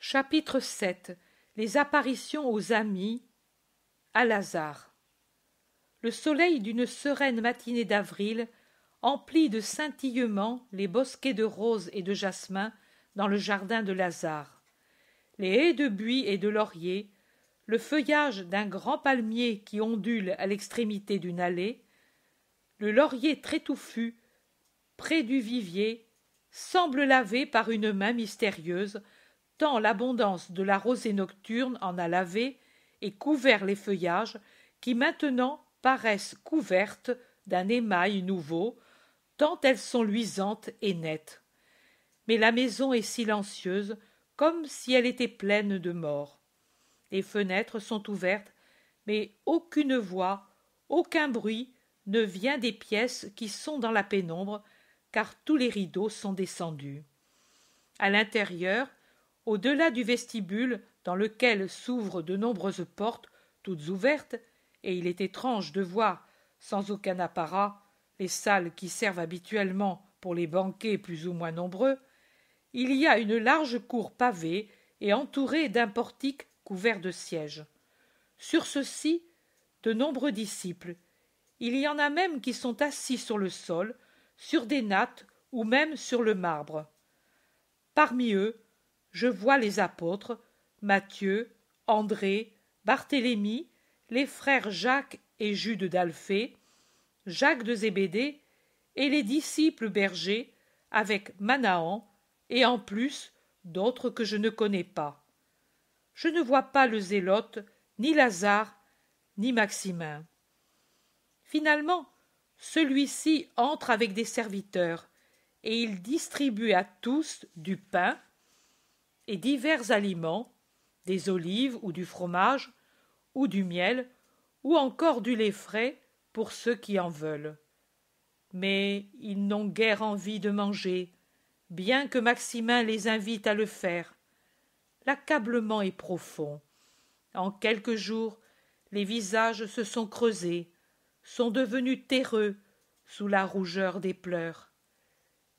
Chapitre 7. Les apparitions aux amis. À Lazare. Le soleil d'une sereine matinée d'avril emplit de scintillements les bosquets de roses et de jasmin dans le jardin de Lazare. Les haies de buis et de lauriers, le feuillage d'un grand palmier qui ondule à l'extrémité d'une allée, le laurier très touffu, près du vivier, semble lavé par une main mystérieuse, tant l'abondance de la rosée nocturne en a lavé et couvert les feuillages qui maintenant paraissent couvertes d'un émail nouveau, tant elles sont luisantes et nettes. Mais la maison est silencieuse, comme si elle était pleine de mort. Les fenêtres sont ouvertes, mais aucune voix, aucun bruit ne vient des pièces qui sont dans la pénombre, car tous les rideaux sont descendus. À l'intérieur, au-delà du vestibule dans lequel s'ouvrent de nombreuses portes toutes ouvertes, et il est étrange de voir, sans aucun apparat, les salles qui servent habituellement pour les banquets plus ou moins nombreux, il y a une large cour pavée et entourée d'un portique couvert de sièges. Sur ceux-ci, de nombreux disciples. Il y en a même qui sont assis sur le sol, sur des nattes ou même sur le marbre. Parmi eux, je vois les apôtres, Matthieu, André, Barthélemy, les frères Jacques et Jude d'Alphée, Jacques de Zébédée et les disciples bergers avec Manahan et en plus d'autres que je ne connais pas. Je ne vois pas le Zélote, ni Lazare, ni Maximin. Finalement, celui-ci entre avec des serviteurs et il distribue à tous du pain et divers aliments, des olives ou du fromage, ou du miel, ou encore du lait frais pour ceux qui en veulent. Mais ils n'ont guère envie de manger, bien que Maximin les invite à le faire. L'accablement est profond. En quelques jours, les visages se sont creusés, sont devenus terreux sous la rougeur des pleurs.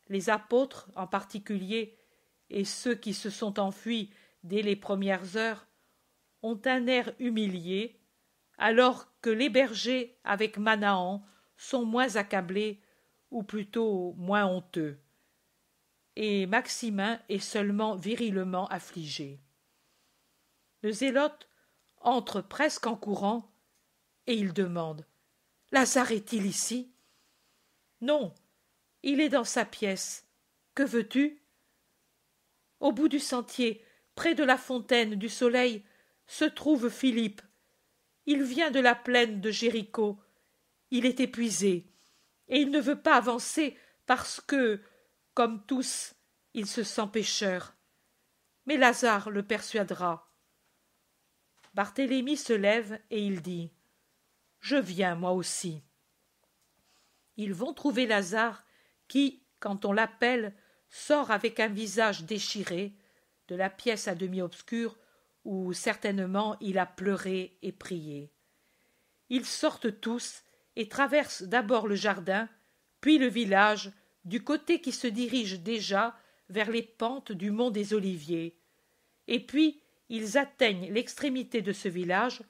Les apôtres, en particulier, et ceux qui se sont enfuis dès les premières heures, ont un air humilié, alors que les bergers avec Manahan sont moins accablés, ou plutôt moins honteux. Et Maximin est seulement virilement affligé. Le Zélote entre presque en courant, et il demande « Lazare est-il ici ?» « Non, il est dans sa pièce. Que veux-tu » Au bout du sentier, près de la fontaine du soleil, se trouve Philippe. Il vient de la plaine de Jéricho. Il est épuisé, et il ne veut pas avancer parce que, comme tous, il se sent pécheur. Mais Lazare le persuadera. Barthélemy se lève et il dit « Je viens, moi aussi. » Ils vont trouver Lazare qui, quand on l'appelle, sort avec un visage déchiré de la pièce à demi obscure où certainement il a pleuré et prié. Ils sortent tous et traversent d'abord le jardin, puis le village, du côté qui se dirige déjà vers les pentes du mont des Oliviers, et puis ils atteignent l'extrémité de ce village,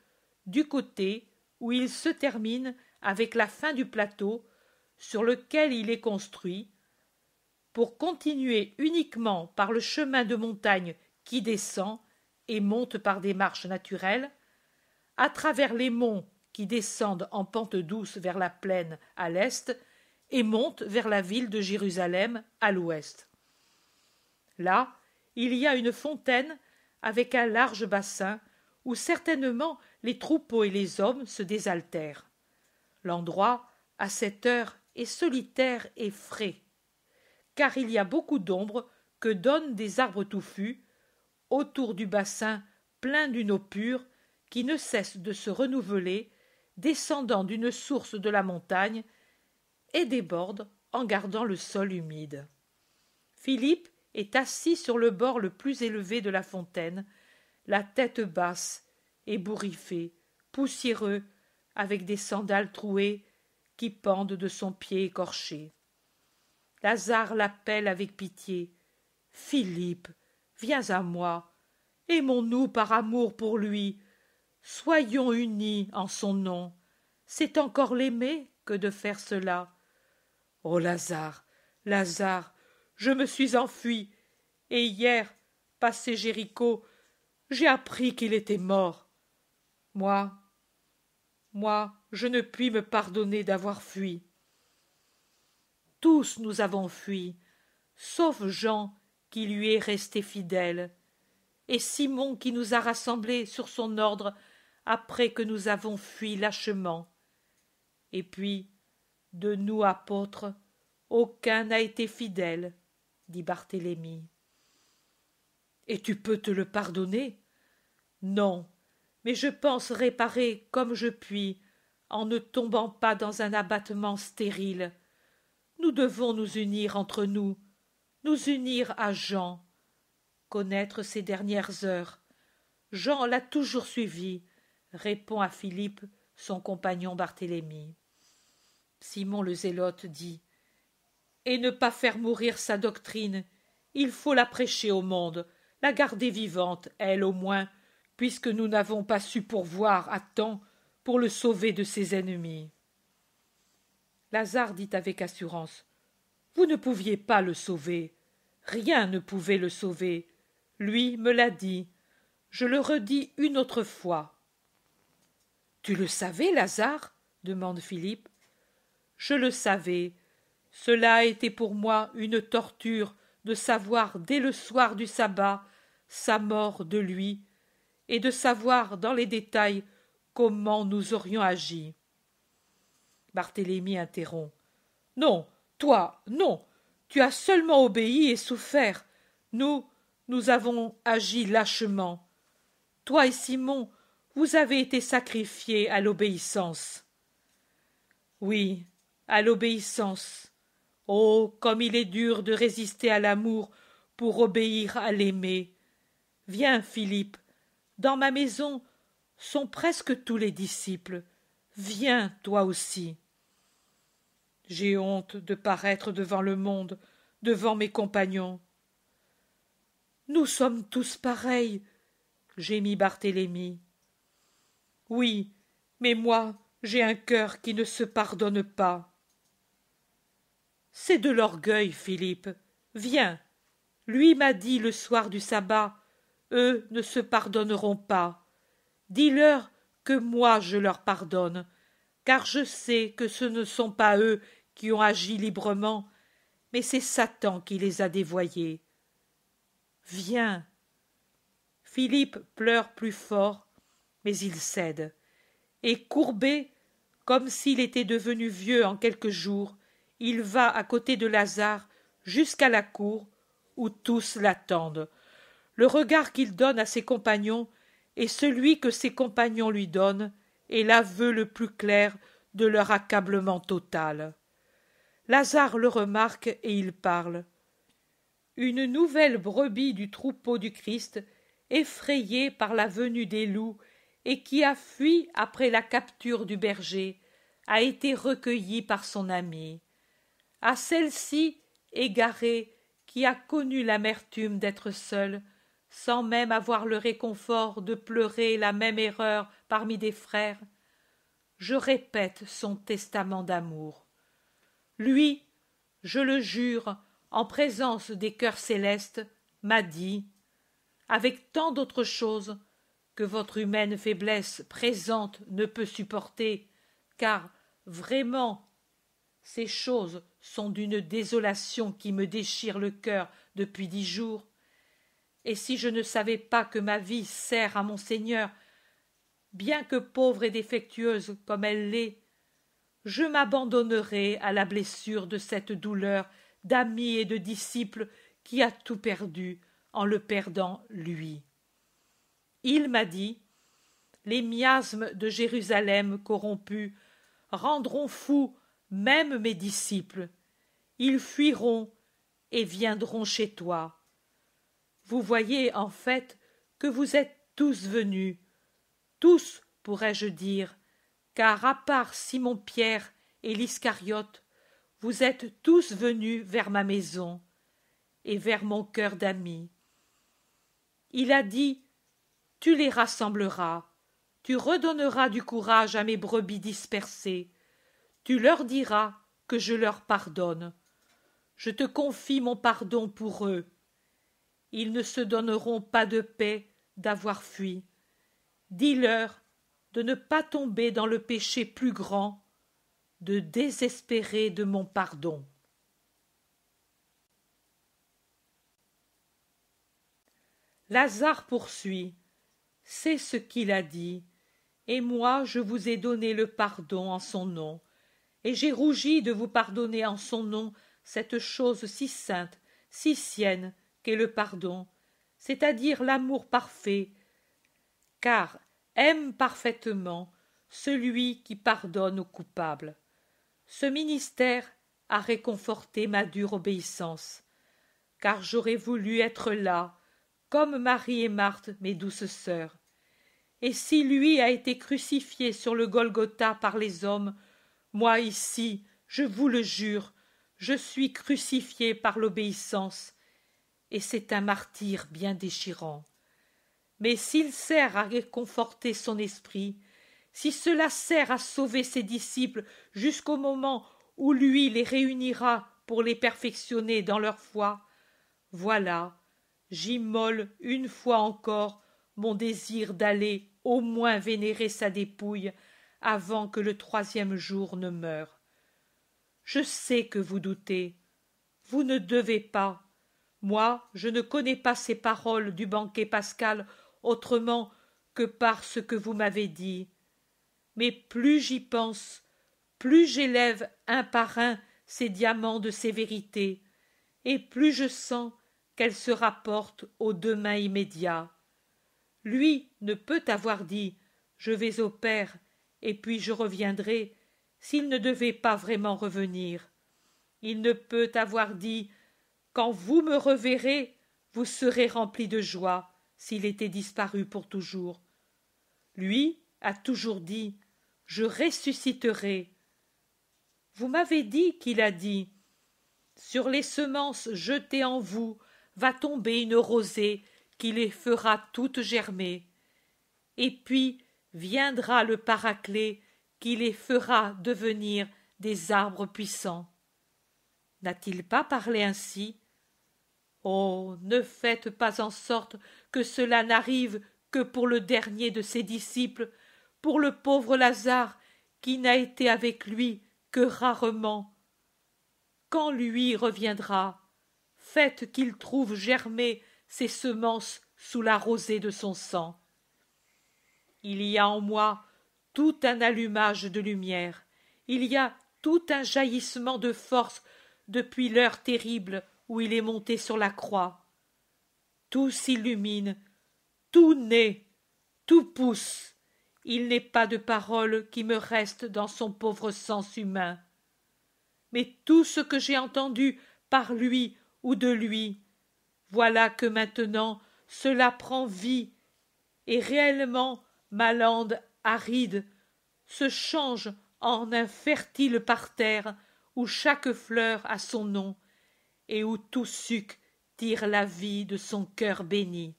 du côté où il se termine avec la fin du plateau sur lequel il est construit, pour continuer uniquement par le chemin de montagne qui descend et monte par des marches naturelles, à travers les monts qui descendent en pente douce vers la plaine à l'est et montent vers la ville de Jérusalem à l'ouest. Là, il y a une fontaine avec un large bassin où certainement les troupeaux et les hommes se désaltèrent. L'endroit, à cette heure, est solitaire et frais, car il y a beaucoup d'ombre que donnent des arbres touffus, autour du bassin plein d'une eau pure qui ne cesse de se renouveler, descendant d'une source de la montagne, et déborde en gardant le sol humide. Philippe est assis sur le bord le plus élevé de la fontaine, la tête basse, ébouriffé, poussiéreux, avec des sandales trouées qui pendent de son pied écorché. Lazare l'appelle avec pitié. « Philippe, viens à moi. Aimons-nous par amour pour lui, soyons unis en son nom. C'est encore l'aimer que de faire cela. Oh Lazare, Lazare, je me suis enfui, et hier, passé Jéricho, j'ai appris qu'il était mort. Moi, je ne puis me pardonner d'avoir fui. Tous nous avons fui, sauf Jean qui lui est resté fidèle, et Simon qui nous a rassemblés sur son ordre après que nous avons fui lâchement. Et puis, de nous apôtres, aucun n'a été fidèle, dit Barthélemy. Et tu peux te le pardonner? Non, mais je pense réparer comme je puis, en ne tombant pas dans un abattement stérile. Nous devons nous unir entre nous unir à Jean, connaître ses dernières heures. Jean l'a toujours suivi, répond à Philippe son compagnon Barthélemy. Simon le Zélote dit: et ne pas faire mourir sa doctrine, il faut la prêcher au monde, la garder vivante, elle au moins, puisque nous n'avons pas su pourvoir à temps pour le sauver de ses ennemis. Lazare dit avec assurance: vous ne pouviez pas le sauver, rien ne pouvait le sauver, lui me l'a dit, je le redis une autre fois. Tu le savais, Lazare? Demande Philippe. Je le savais. Cela a été pour moi une torture de savoir dès le soir du sabbat sa mort de lui, et de savoir dans les détails comment nous aurions agi. Barthélemy interrompt. Non, toi, non, tu as seulement obéi et souffert. Nous avons agi lâchement. Toi et Simon, vous avez été sacrifiés à l'obéissance. Oui, à l'obéissance. Oh, comme il est dur de résister à l'amour pour obéir à l'aimer. Viens, Philippe, dans ma maison sont presque tous les disciples. Viens, toi aussi. J'ai honte de paraître devant le monde, devant mes compagnons. Nous sommes tous pareils, gémit Barthélemy. Oui, mais moi, j'ai un cœur qui ne se pardonne pas. C'est de l'orgueil, Philippe. Viens. Lui m'a dit le soir du sabbat, eux ne se pardonneront pas. Dis-leur que moi je leur pardonne, car je sais que ce ne sont pas eux qui ont agi librement, mais c'est Satan qui les a dévoyés. Viens. Philippe pleure plus fort, mais il cède, et courbé, comme s'il était devenu vieux en quelques jours, il va à côté de Lazare jusqu'à la cour, où tous l'attendent. Le regard qu'il donne à ses compagnons est celui que ses compagnons lui donnent, et l'aveu le plus clair de leur accablement total. Lazare le remarque et il parle. Une nouvelle brebis du troupeau du Christ, effrayée par la venue des loups et qui a fui après la capture du berger, a été recueillie par son ami. À celle-ci, égarée, qui a connu l'amertume d'être seule, sans même avoir le réconfort de pleurer la même erreur parmi des frères, je répète son testament d'amour. Lui, je le jure, en présence des cœurs célestes, m'a dit, avec tant d'autres choses que votre humaine faiblesse présente ne peut supporter, car, vraiment, ces choses sont d'une désolation qui me déchire le cœur depuis 10 jours, et si je ne savais pas que ma vie sert à mon Seigneur, bien que pauvre et défectueuse comme elle l'est, je m'abandonnerais à la blessure de cette douleur d'ami et de disciple qui a tout perdu en le perdant lui. Il m'a dit, les miasmes de Jérusalem corrompus rendront fous même mes disciples. Ils fuiront et viendront chez toi. Vous voyez en fait que vous êtes tous venus, tous pourrais-je dire, car à part Simon-Pierre et l'Iscariote, vous êtes tous venus vers ma maison et vers mon cœur d'ami. Il a dit tu les rassembleras, tu redonneras du courage à mes brebis dispersées, tu leur diras que je leur pardonne. Je te confie mon pardon pour eux. Ils ne se donneront pas de paix d'avoir fui. Dis-leur de ne pas tomber dans le péché plus grand, de désespérer de mon pardon. Lazare poursuit. C'est ce qu'il a dit, et moi je vous ai donné le pardon en son nom, et j'ai rougi de vous pardonner en son nom cette chose si sainte, si sienne, qu'est le pardon, c'est-à-dire l'amour parfait, car aime parfaitement celui qui pardonne aux coupables. Ce ministère a réconforté ma dure obéissance, car j'aurais voulu être là, comme Marie et Marthe, mes douces sœurs. Et si lui a été crucifié sur le Golgotha par les hommes, moi ici, je vous le jure, je suis crucifié par l'obéissance, et c'est un martyre bien déchirant. Mais s'il sert à réconforter son esprit, si cela sert à sauver ses disciples jusqu'au moment où lui les réunira pour les perfectionner dans leur foi, voilà, j'immole une fois encore mon désir d'aller au moins vénérer sa dépouille avant que le troisième jour ne meure. Je sais que vous doutez. Vous ne devez pas. Moi, je ne connais pas ces paroles du banquet pascal autrement que par ce que vous m'avez dit. Mais plus j'y pense, plus j'élève un par un ces diamants de sévérité, et plus je sens qu'elles se rapportent au demain immédiat. Lui ne peut avoir dit « Je vais au Père, et puis je reviendrai » s'il ne devait pas vraiment revenir. Il ne peut avoir dit « Quand vous me reverrez, vous serez remplis de joie » s'il était disparu pour toujours. Lui a toujours dit « Je ressusciterai ». Vous m'avez dit qu'il a dit « Sur les semences jetées en vous va tomber une rosée qui les fera toutes germer. Et puis viendra le Paraclet qui les fera devenir des arbres puissants. » N'a-t-il pas parlé ainsi? Oh, ne faites pas en sorte que cela n'arrive que pour le dernier de ses disciples, pour le pauvre Lazare qui n'a été avec lui que rarement. Quand lui reviendra, faites qu'il trouve germer ses semences sous la rosée de son sang. Il y a en moi tout un allumage de lumière, il y a tout un jaillissement de force depuis l'heure terrible où il est monté sur la croix. Tout s'illumine, tout naît, tout pousse. Il n'est pas de parole qui me reste dans son pauvre sens humain. Mais tout ce que j'ai entendu par lui ou de lui, voilà que maintenant cela prend vie, et réellement ma lande aride se change en un fertile parterre où chaque fleur a son nom, et où tout suc tire la vie de son cœur béni.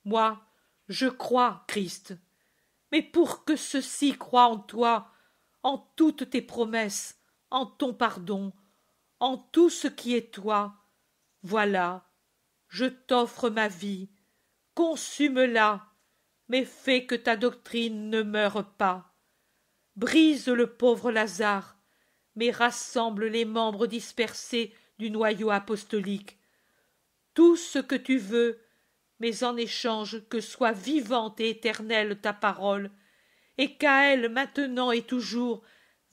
Moi, je crois, Christ, mais pour que ceux-ci croient en toi, en toutes tes promesses, en ton pardon, en tout ce qui est toi, voilà, je t'offre ma vie, consume-la, mais fais que ta doctrine ne meure pas. Brise le pauvre Lazare, mais rassemble les membres dispersés du noyau apostolique. Tout ce que tu veux, mais en échange que soit vivante et éternelle ta parole, et qu'à elle maintenant et toujours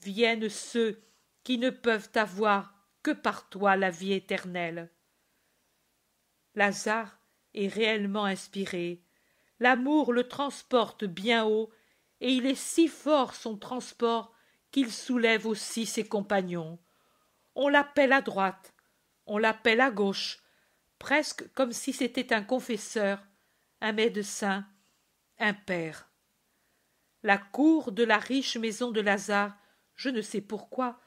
viennent ceux qui ne peuvent avoir que par toi la vie éternelle. Lazare est réellement inspiré. L'amour le transporte bien haut, et il est si fort son transport qu'il soulève aussi ses compagnons. On l'appelle à droite, on l'appelle à gauche, presque comme si c'était un confesseur, un médecin, un père. La cour de la riche maison de Lazare, je ne sais pourquoi,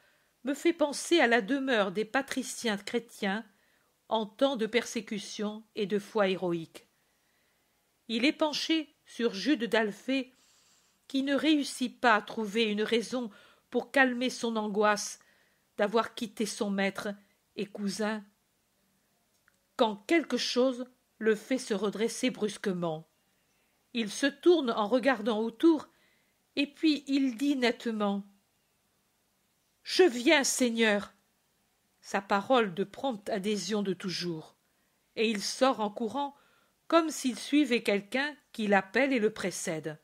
me fait penser à la demeure des patriciens chrétiens en temps de persécution et de foi héroïque. Il est penché sur Jude d'Alphée, qui ne réussit pas à trouver une raison pour calmer son angoisse d'avoir quitté son maître et cousin, quand quelque chose le fait se redresser brusquement. Il se tourne en regardant autour, et puis il dit nettement « Je viens, Seigneur !» Sa parole de prompte adhésion de toujours, et il sort en courant comme s'il suivait quelqu'un qui l'appelle et le précède.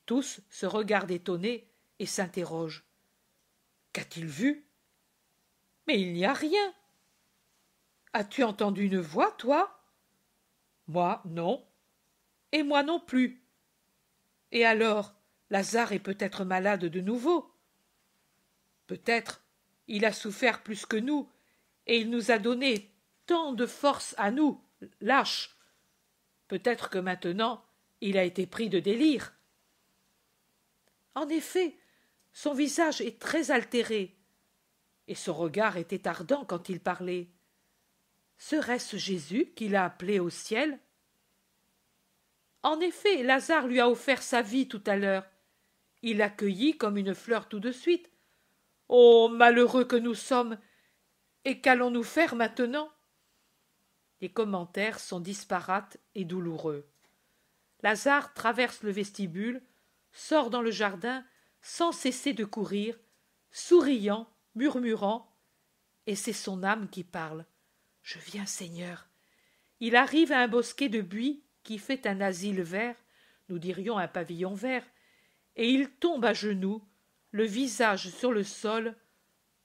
Tous se regardent étonnés et s'interrogent. Qu'a-t-il vu? Mais il n'y a rien. As-tu entendu une voix, toi? Moi, non. Et moi non plus. Et alors, Lazare est peut-être malade de nouveau. Peut-être, il a souffert plus que nous, et il nous a donné tant de force à nous, lâches. Peut-être que maintenant, il a été pris de délire. En effet, son visage est très altéré, et son regard était ardent quand il parlait. Serait-ce Jésus qui l'a appelé au ciel? En effet, Lazare lui a offert sa vie tout à l'heure. Il l'accueillit comme une fleur tout de suite. Oh, malheureux que nous sommes! Et qu'allons-nous faire maintenant? Les commentaires sont disparates et douloureux. Lazare traverse le vestibule, sort dans le jardin sans cesser de courir, souriant, murmurant, et c'est son âme qui parle. « Je viens, Seigneur !» Il arrive à un bosquet de buis qui fait un asile vert, nous dirions un pavillon vert, et il tombe à genoux, le visage sur le sol,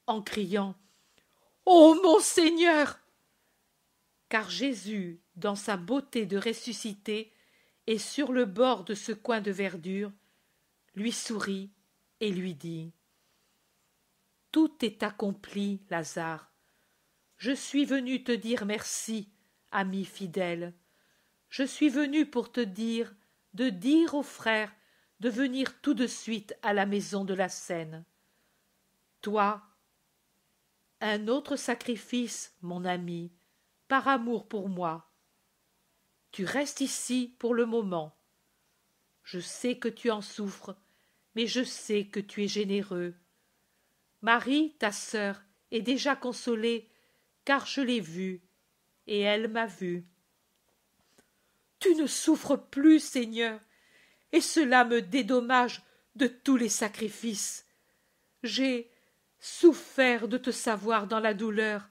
en criant « Ô mon Seigneur !» Car Jésus, dans sa beauté de ressuscité, est sur le bord de ce coin de verdure, lui sourit et lui dit « Tout est accompli, Lazare. Je suis venu te dire merci, ami fidèle. Je suis venu pour te dire de dire aux frères de venir tout de suite à la maison de la Seine. Toi, un autre sacrifice, mon ami, par amour pour moi. Tu restes ici pour le moment. Je sais que tu en souffres, mais je sais que tu es généreux. Marie, ta sœur, est déjà consolée, car je l'ai vue, et elle m'a vu. Tu ne souffres plus, Seigneur, et cela me dédommage de tous les sacrifices. J'ai souffert de te savoir dans la douleur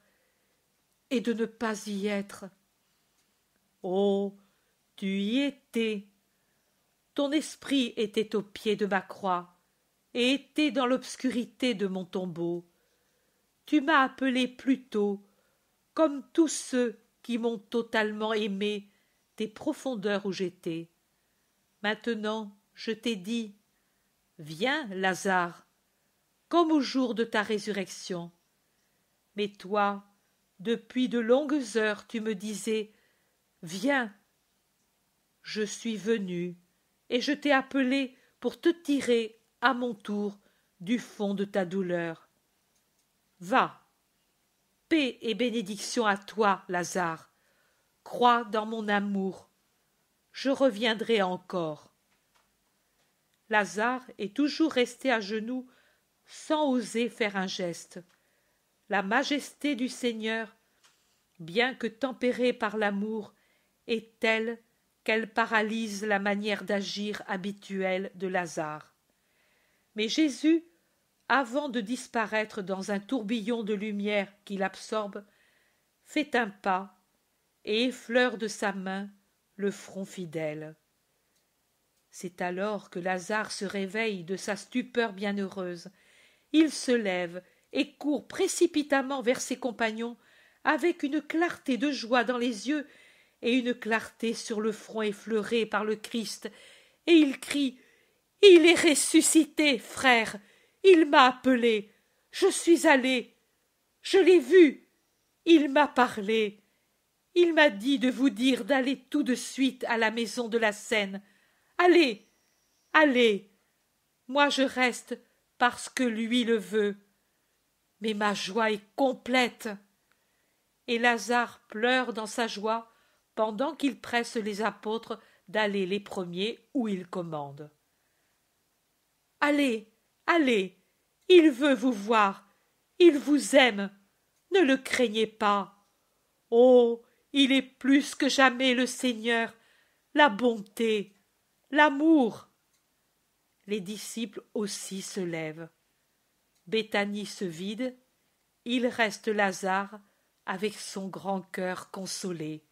et de ne pas y être. Oh, tu y étais. Ton esprit était au pied de ma croix et était dans l'obscurité de mon tombeau. Tu m'as appelé plus tôt, comme tous ceux qui m'ont totalement aimé des profondeurs où j'étais. Maintenant, je t'ai dit, viens, Lazare, comme au jour de ta résurrection. Mais toi, depuis de longues heures, tu me disais, viens. Je suis venu, et je t'ai appelé pour te tirer, à mon tour, du fond de ta douleur. Va. Paix et bénédiction à toi, Lazare. Crois dans mon amour. Je reviendrai encore. Lazare est toujours resté à genoux sans oser faire un geste. La majesté du Seigneur, bien que tempérée par l'amour, est telle qu'elle paralyse la manière d'agir habituelle de Lazare. Mais Jésus, avant de disparaître dans un tourbillon de lumière qui l'absorbe, fait un pas et effleure de sa main le front fidèle. C'est alors que Lazare se réveille de sa stupeur bienheureuse. Il se lève et court précipitamment vers ses compagnons, avec une clarté de joie dans les yeux et une clarté sur le front effleuré par le Christ, et il crie « Il est ressuscité, frères! Il m'a appelé! Je suis allé! Je l'ai vu! Il m'a parlé! Il m'a dit de vous dire d'aller tout de suite à la maison de la Seine! Allez! Allez! Moi je reste parce que lui le veut! Mais ma joie est complète! » Et Lazare pleure dans sa joie pendant qu'il presse les apôtres d'aller les premiers où il commande. Allez, allez, il veut vous voir, il vous aime, ne le craignez pas. Oh, il est plus que jamais le Seigneur, la bonté, l'amour. Les disciples aussi se lèvent. Béthanie se vide, il reste Lazare avec son grand cœur consolé.